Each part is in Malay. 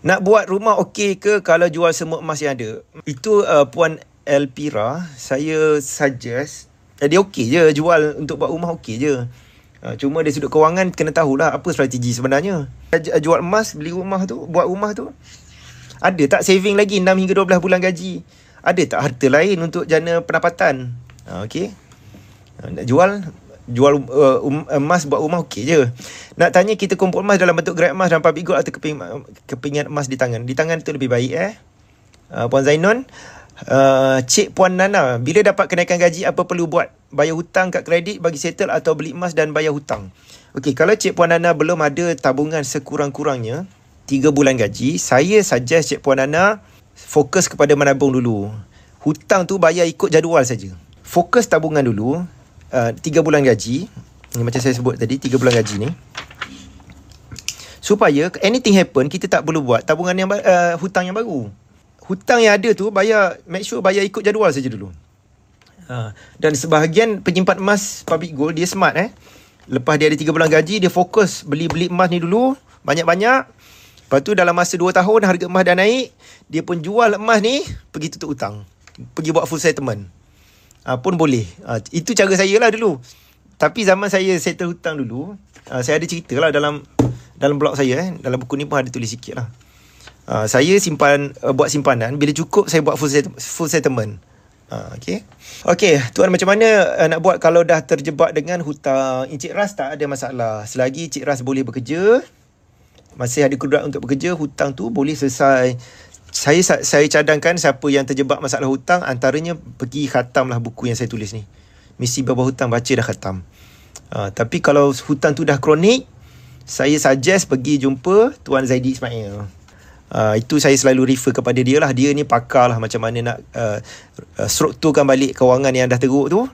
Nak buat rumah okey ke kalau jual semua emas yang ada? Itu Puan Elpira, saya suggest dia okey je jual untuk buat rumah, okey je. Cuma dari sudut kewangan kena tahulah apa strategi sebenarnya. Jual emas, beli rumah tu, buat rumah tu, ada tak saving lagi 6 hingga 12 bulan gaji? Ada tak harta lain untuk jana pendapatan? Okey. Nak jual emas buat rumah okey je. Nak tanya kita kumpul emas dalam bentuk grab emas dan public gold atau kepingan emas di tangan. Di tangan tu lebih baik Puan Zainon. Cik Puan Nana, bila dapat kenaikan gaji apa perlu buat? Bayar hutang kat kredit bagi settle atau beli emas dan bayar hutang? Okey, kalau Cik Puan Nana belum ada tabungan sekurang-kurangnya 3 bulan gaji, saya suggest Cik Puan Nana fokus kepada menabung dulu. Hutang tu bayar ikut jadual saja. Fokus tabungan dulu. 3 bulan gaji ni, macam saya sebut tadi, 3 bulan gaji ni, supaya anything happen kita tak perlu buat tabungan yang hutang yang baru. Hutang yang ada tu make sure bayar ikut jadual saja dulu. Dan sebahagian penyimpan emas public gold dia smart lepas dia ada 3 bulan gaji, dia fokus beli emas ni dulu banyak-banyak. Lepas tu dalam masa 2 tahun harga emas dah naik, dia pun jual emas ni, pergi tutup hutang, pergi buat full settlement. Pun boleh. Itu cara saya lah dulu. Tapi zaman saya settle hutang dulu, saya ada cerita lah dalam blog saya dalam buku ni pun ada tulis sikit lah. Saya buat simpanan, bila cukup saya buat full settlement. Okay, tuan, macam mana nak buat kalau dah terjebak dengan hutang? Encik Ras tak ada masalah. Selagi Encik Ras boleh bekerja, masih ada kudrat untuk bekerja, hutang tu boleh selesai. Saya cadangkan siapa yang terjebak masalah hutang, antaranya pergi khatamlah buku yang saya tulis ni, Misi Bawah Hutang, baca dah khatam. Tapi kalau hutang tu dah kronik, saya suggest pergi jumpa Tuan Zaidi Ismail. Itu saya selalu refer kepada dia lah. Dia ni pakar lah macam mana nak strukturkan balik kewangan yang dah teruk tu,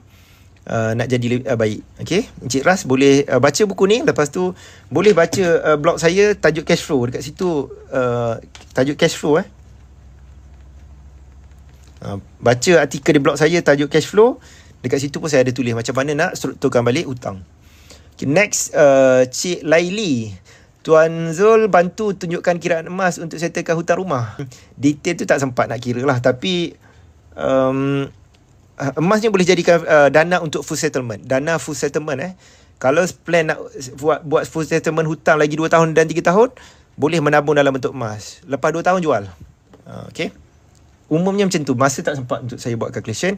nak jadi baik. Okay, Encik Ras boleh baca buku ni. Lepas tu boleh baca blog saya, tajuk cash flow. Dekat situ tajuk cash flow baca artikel di blog saya tajuk cash flow. Dekat situ pun saya ada tulis macam mana nak strukturkan balik hutang. Okay, next, Cik Laili, Tuan Zul bantu tunjukkan kiraan emas untuk settlekan hutang rumah. Detail tu tak sempat nak kira lah. Tapi emas ni boleh jadikan dana untuk full settlement. Dana full settlement kalau plan nak buat full settlement hutang lagi 2 tahun dan 3 tahun, boleh menabung dalam bentuk emas. Lepas 2 tahun jual. Okay, umumnya macam tu. Masa tak sempat untuk saya buat calculation.